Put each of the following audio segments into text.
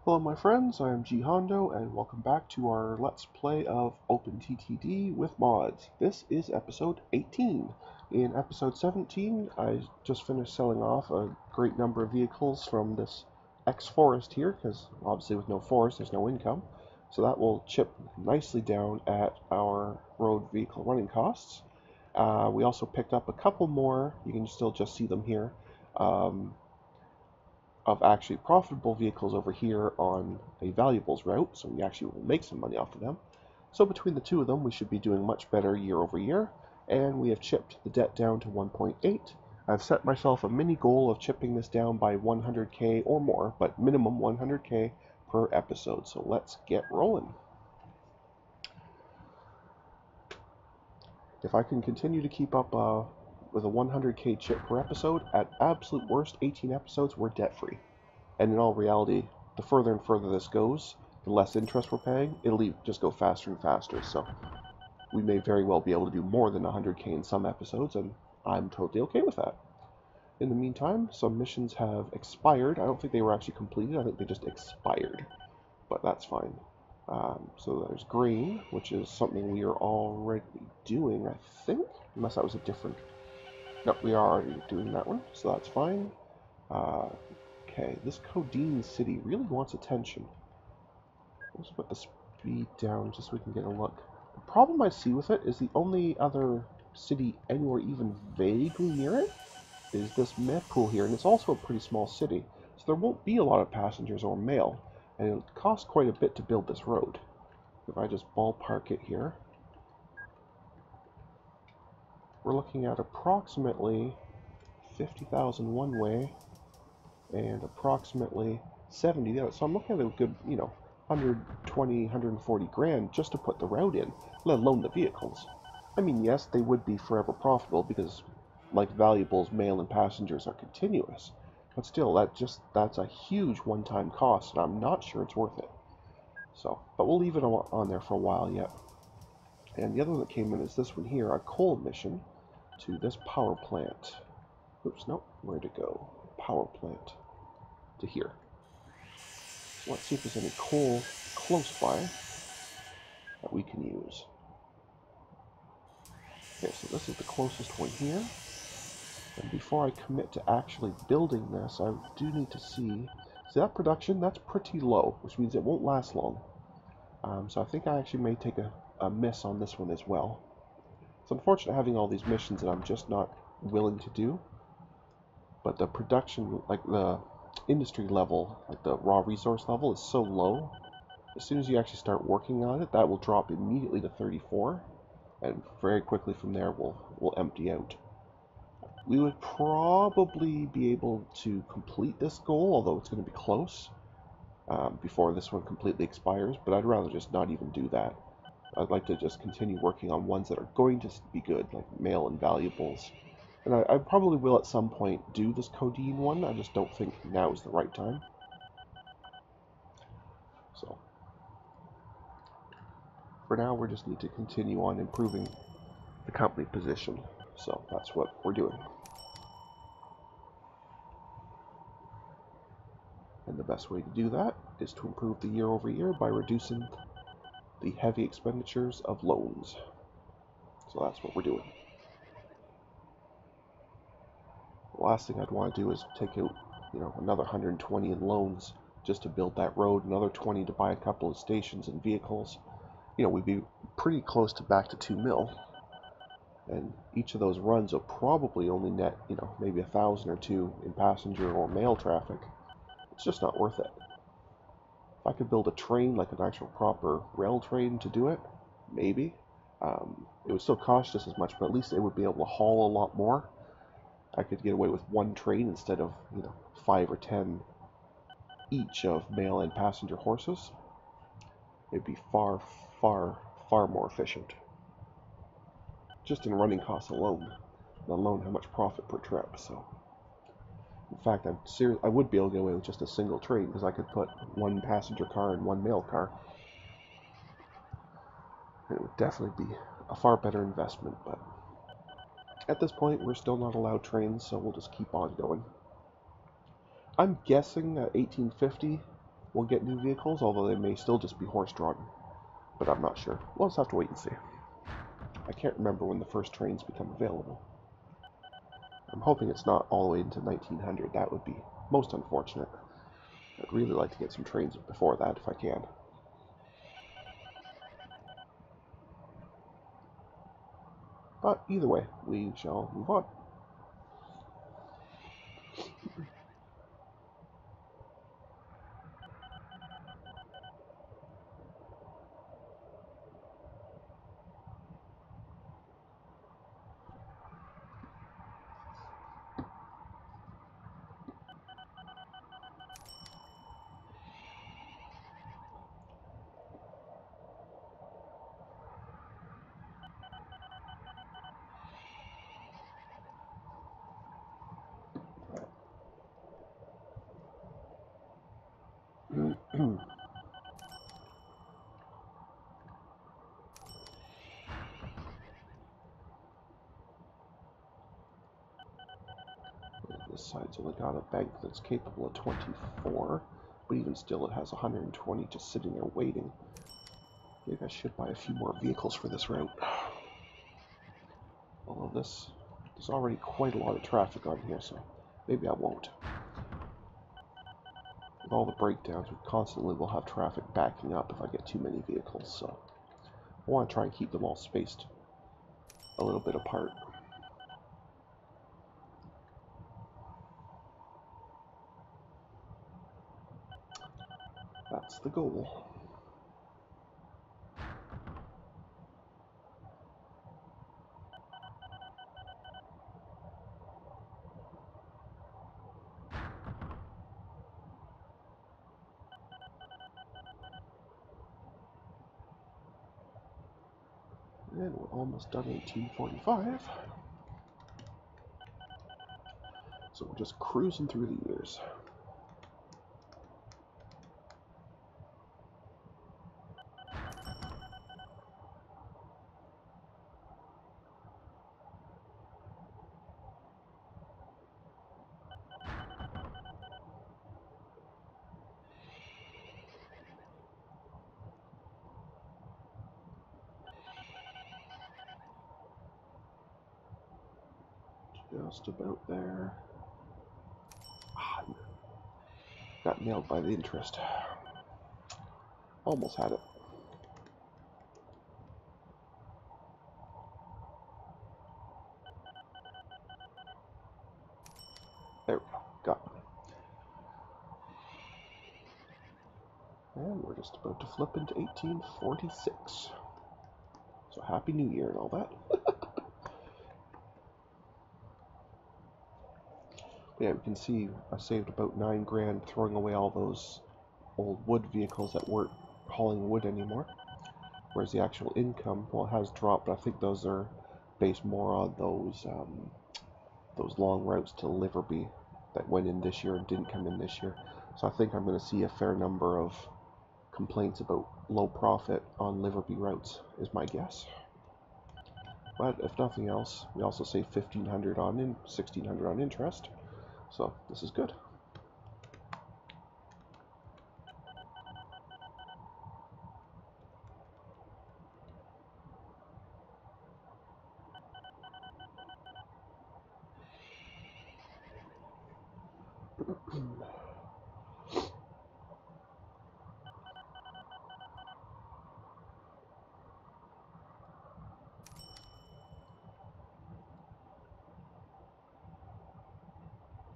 Hello my friends, I am G Hondo and welcome back to our Let's Play of OpenTTD with mods. This is episode 18. In episode 17, I just finished selling off a great number of vehicles from this X-Forest here, because obviously with no forest there's no income. So that will chip nicely down at our road vehicle running costs. We also picked up a couple more, you can still just see them here, of actually profitable vehicles over here on a valuables route, so we actually will make some money off of them. So between the two of them, we should be doing much better year over year, and we have chipped the debt down to 1.8. I've set myself a mini goal of chipping this down by 100k or more, but minimum 100k per episode, so let's get rolling. If I can continue to keep up with a 100k chip per episode, at absolute worst 18 episodes, we're debt free. And in all reality, the further and further this goes, the less interest we're paying, it'll just go faster and faster. So we may very well be able to do more than 100k in some episodes, and I'm totally okay with that. In the meantime, some missions have expired. I don't think they were actually completed. I think they just expired, but that's fine. So there's grain, which is something we are already doing, I think, unless that was a different... No, we are already doing that one, so that's fine. Okay, this Codeine City really wants attention. Let's put the speed down just so we can get a look. The problem I see with it is the only other city anywhere even vaguely near it is this Mehpool here, and it's also a pretty small city, so there won't be a lot of passengers or mail, and it'll cost quite a bit to build this road. If I just ballpark it here, we're looking at approximately 50,000 one way and approximately 70 the other. So I'm looking at a good, 120, 140 grand just to put the route in, let alone the vehicles. I mean, yes, they would be forever profitable because, like valuables, mail and passengers are continuous. But still, that's a huge one-time cost, and I'm not sure it's worth it. So, but we'll leave it on there for a while yet. And the other one that came in is this one here, a coal mission to this power plant. Oops, nope, where'd it go? Power plant to here. So let's see if there's any coal close by that we can use. Okay, so this is the closest one here. And before I commit to actually building this, I do need to see that production, that's pretty low, which means it won't last long. So I think I actually may take a miss on this one as well. It's unfortunate having all these missions that I'm just not willing to do. But the production, like the industry level, like the raw resource level is so low. As soon as you actually start working on it, that will drop immediately to 34. And very quickly from there, we'll empty out. We would probably be able to complete this goal, although it's going to be close, before this one completely expires, but I'd rather just not even do that. I'd like to just continue working on ones that are going to be good, like mail and valuables. And I probably will at some point do this Codeine one, I just don't think now is the right time. So, for now, we just need to continue on improving the company position. So that's what we're doing. And the best way to do that is to improve the year over year by reducing the heavy expenditures of loans. So that's what we're doing. The last thing I'd want to do is take out, another 120 in loans just to build that road, another 20 to buy a couple of stations and vehicles. We'd be pretty close to back to 2 mil. And each of those runs will probably only net, maybe 1,000 or 2 in passenger or mail traffic. It's just not worth it. If I could build a train, like an actual proper rail train to do it, maybe. It would still cost just as much, but at least it would be able to haul a lot more. I could get away with one train instead of, 5 or 10 each of mail and passenger horses. It'd be far, far, far more efficient. Just in running costs alone, let alone how much profit per trip. So, in fact, I would be able to get away with just a single train because I could put one passenger car and one mail car. And it would definitely be a far better investment, but at this point, we're still not allowed trains, so we'll just keep on going. I'm guessing that 1850 we'll get new vehicles, although they may still just be horse-drawn. But I'm not sure. We'll just have to wait and see. I can't remember when the first trains become available. I'm hoping it's not all the way into 1900. That would be most unfortunate. I'd really like to get some trains before that if I can. But either way, we shall move on. This side's only got a bank that's capable of 24, but even still it has 120 just sitting there waiting. Maybe I should buy a few more vehicles for this route. Although there's already quite a lot of traffic on here, so maybe I won't. With all the breakdowns, we constantly will have traffic backing up if I get too many vehicles, so I want to try and keep them all spaced a little bit apart. That's the goal. And we're almost done 1845. So we're just cruising through the years. Just about there. Got nailed by the interest. Almost had it. There we go. Got it. And we're just about to flip into 1846. So Happy New Year and all that. Yeah, we can see I saved about 9 grand throwing away all those old wood vehicles that weren't hauling wood anymore. Whereas the actual income, well, it has dropped, but I think those are based more on those long routes to Liverby that went in this year and didn't come in this year. So I think I'm going to see a fair number of complaints about low profit on Liverby routes, is my guess. But if nothing else, we also save $1,500 on $1,600 on interest. So this is good.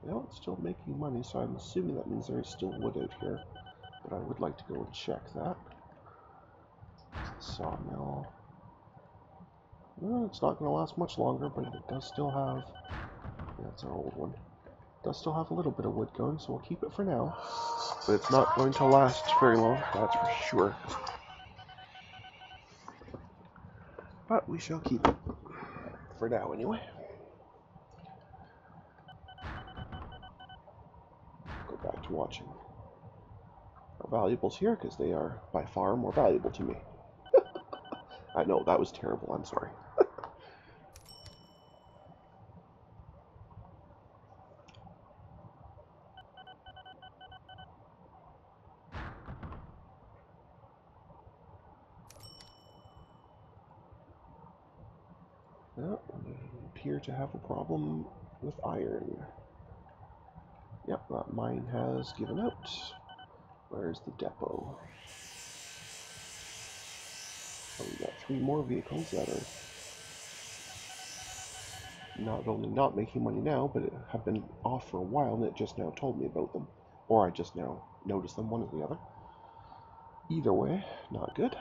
Well, it's still making money, so I'm assuming that means there is still wood out here. But I would like to go and check that. Sawmill. Well, it's not going to last much longer, but it does still have... Yeah, that's our old one. It does still have a little bit of wood going, so we'll keep it for now. But it's not going to last very long, that's for sure. But we shall keep it. For now, anyway. Go back to watching our valuables here, because they are by far more valuable to me. I know, that was terrible, I'm sorry. appear to have a problem with iron. Yep, that mine has given out. Where's the depot? Oh, we got 3 more vehicles that are not only not making money now, but have been off for a while, and it just now told me about them. Or I just now noticed them, one or the other. Either way, not good.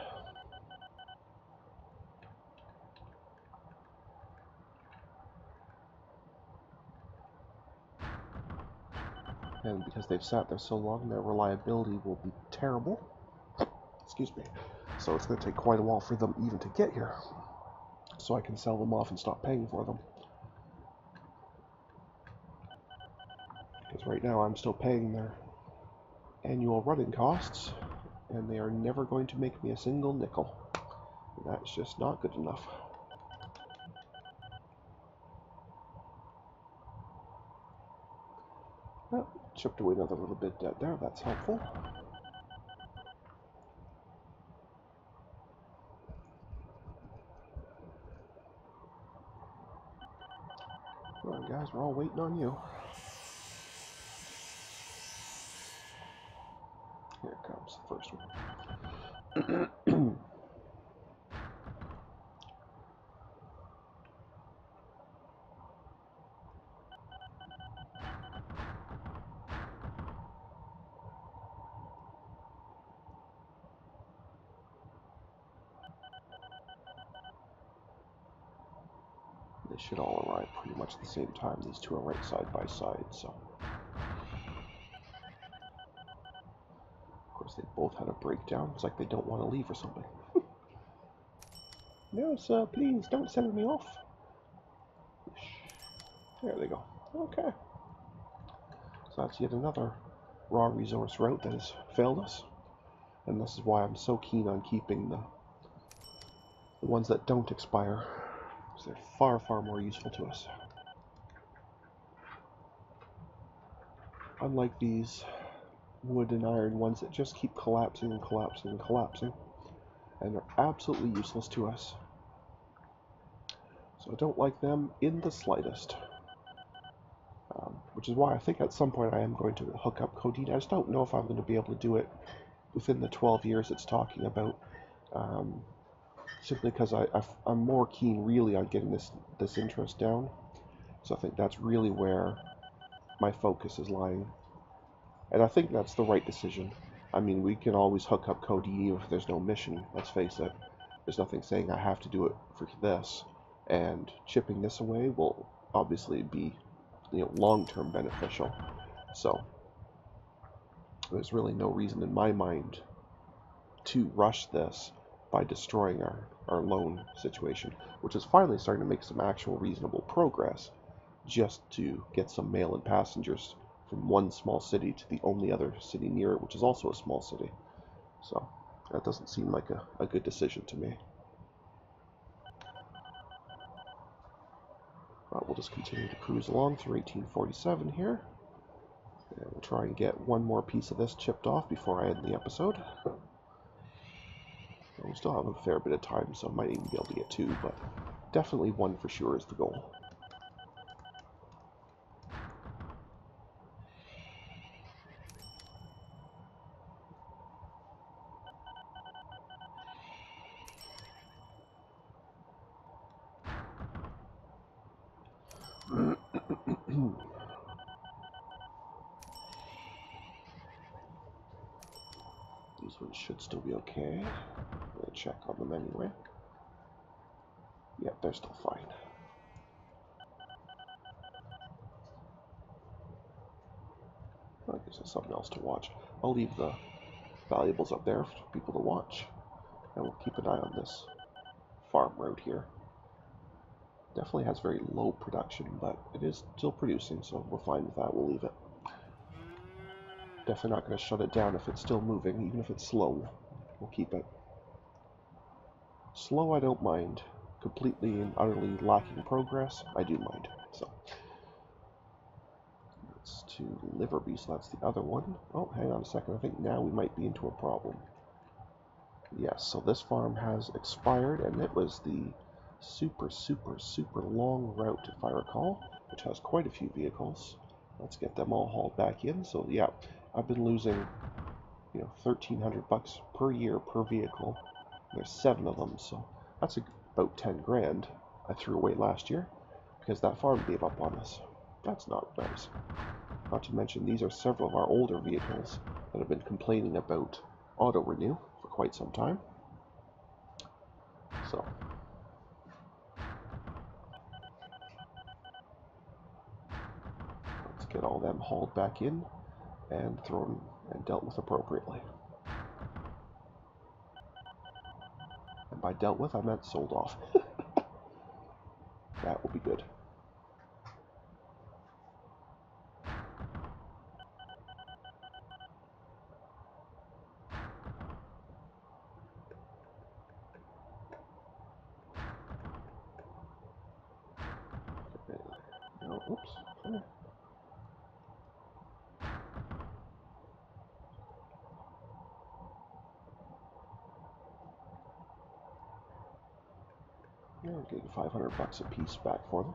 And because they've sat there so long, their reliability will be terrible. Excuse me. So it's going to take quite a while for them even to get here. So I can sell them off and stop paying for them. Because right now I'm still paying their annual running costs, and they are never going to make me a single nickel. And that's just not good enough. Well, chipped away another little bit there, that's helpful. Come on guys, we're all waiting on you. Here comes the first one. They should all arrive pretty much at the same time. These two are right side by side, so. Of course, they both had a breakdown. It's like they don't want to leave or something. No, sir, please don't send me off. There they go. Okay. So that's yet another raw resource route that has failed us. And this is why I'm so keen on keeping the ones that don't expire. Because they're far, far more useful to us. Unlike these wood and iron ones that just keep collapsing and collapsing and collapsing. And they're absolutely useless to us. So I don't like them in the slightest. Which is why I think at some point I am going to hook up Codeine. I just don't know if I'm going to be able to do it within the 12 years it's talking about. Simply because I'm more keen really on getting this interest down. So I think that's really where my focus is lying. And I think that's the right decision. I mean, we can always hook up Codeine if there's no mission, let's face it. There's nothing saying I have to do it for this. And chipping this away will obviously be, long-term beneficial. So there's really no reason in my mind to rush this by destroying our loan situation, which is finally starting to make some actual reasonable progress, just to get some mail and passengers from one small city to the only other city near it, which is also a small city. So that doesn't seem like a good decision to me. We'll just continue to cruise along through 1847 here. And we'll try and get one more piece of this chipped off before I end the episode. We still have a fair bit of time, so I might even be able to get 2, but definitely 1 for sure is the goal. These ones should still be okay. I'm going to check on them anyway. Yep, they're still fine. Well, I guess there's something else to watch. I'll leave the valuables up there for people to watch. And we'll keep an eye on this farm road here. Definitely has very low production, but it is still producing, so we're fine with that. We'll leave it. Definitely not going to shut it down if it's still moving, even if it's slow. We'll keep it. Slow, I don't mind. Completely and utterly lacking progress, I do mind. So it's to Liverby, so that's the other one. Oh, hang on a second. I think now we might be into a problem. Yes, so this farm has expired, and it was the super, super, super long route, if I recall, which has quite a few vehicles. Let's get them all hauled back in. So yeah, I've been losing, you know, $1,300 per year per vehicle. There's 7 of them, so that's about 10 grand I threw away last year because that farm gave up on us. That's not nice. Not to mention, these are several of our older vehicles that have been complaining about auto renew for quite some time. So let's get all them hauled back in and thrown and dealt with appropriately. And by dealt with, I meant sold off. That will be good. No, oops. Oh. Yeah, we're getting $500 a piece back for them,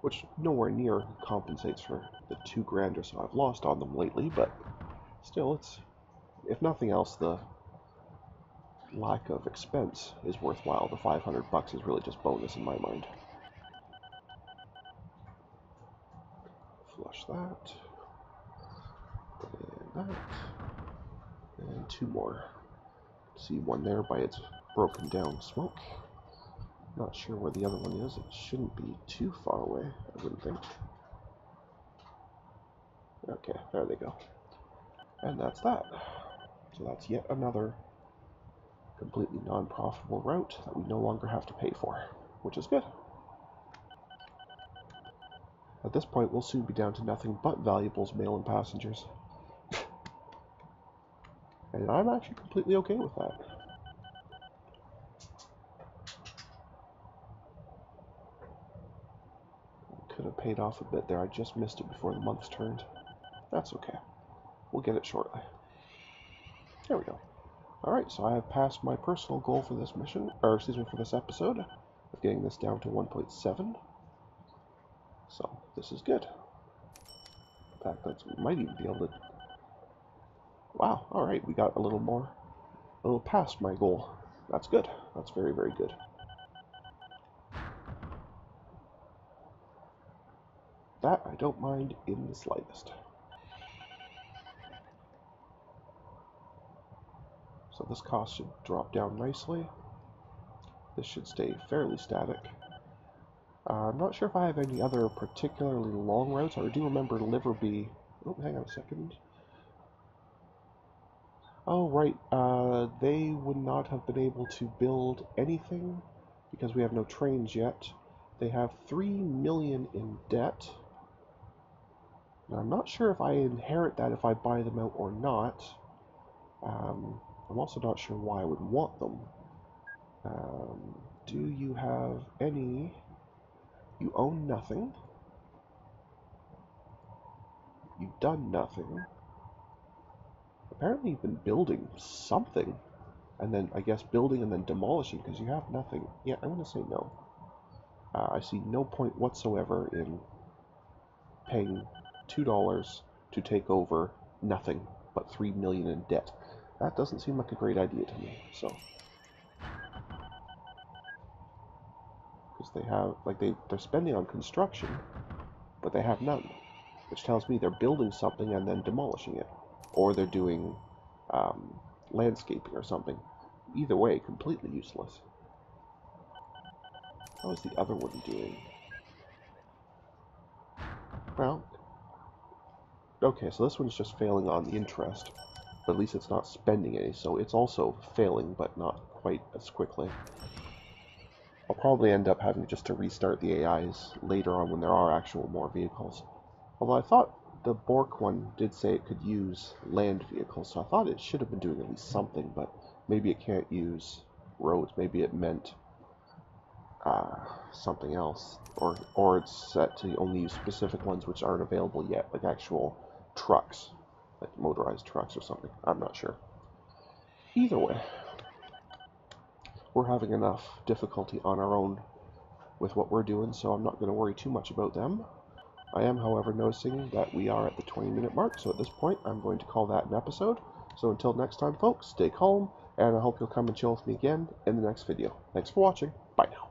which nowhere near compensates for the 2 grand or so I've lost on them lately, but still, it's, if nothing else, the lack of expense is worthwhile. The $500 is really just bonus in my mind. Flush that, and that, and 2 more. See one there by its broken down smoke. Not sure where the other one is. It shouldn't be too far away, I wouldn't think. Okay, there they go. And that's that. So that's yet another completely non-profitable route that we no longer have to pay for, which is good. At this point, we'll soon be down to nothing but valuables, mail, and passengers. And I'm actually completely okay with that. Could have paid off a bit there. I just missed it before the month's turned. That's okay. We'll get it shortly. There we go. Alright, so I have passed my personal goal for this mission, or excuse me, for this episode, of getting this down to 1.7. So, this is good. In fact, we might even be able to... Wow, alright, we got a little past my goal. That's good. That's very, very good. That I don't mind in the slightest. So this cost should drop down nicely. This should stay fairly static. I'm not sure if I have any other particularly long routes. I do remember Liverby... Oh, hang on a second. Oh, right. They would not have been able to build anything because we have no trains yet. They have 3 million in debt. Now, I'm not sure if I inherit that if I buy them out or not. I'm also not sure why I would want them. Do you have any... You own nothing. You've done nothing. Apparently you've been building something. And then, I guess, building and then demolishing because you have nothing. Yeah, I'm going to say no. I see no point whatsoever in paying $2 to take over nothing but 3 million in debt. That doesn't seem like a great idea to me, so... Because they have, like, they're spending on construction, but they have none. Which tells me they're building something and then demolishing it. Or they're doing landscaping or something. Either way, completely useless. How is the other one doing? Well, okay, so this one's just failing on the interest. But at least it's not spending any, so it's also failing, but not quite as quickly. I'll probably end up having just to restart the AIs later on when there are actual more vehicles. Although I thought the Bork one did say it could use land vehicles, so I thought it should have been doing at least something, but maybe it can't use roads. Maybe it meant something else, or it's set to only use specific ones which aren't available yet, like actual trucks, like motorized trucks or something. I'm not sure. Either way, we're having enough difficulty on our own with what we're doing, so I'm not going to worry too much about them. I am, however, noticing that we are at the 20-minute mark, so at this point I'm going to call that an episode. So until next time, folks, stay calm, and I hope you'll come and chill with me again in the next video. Thanks for watching. Bye now.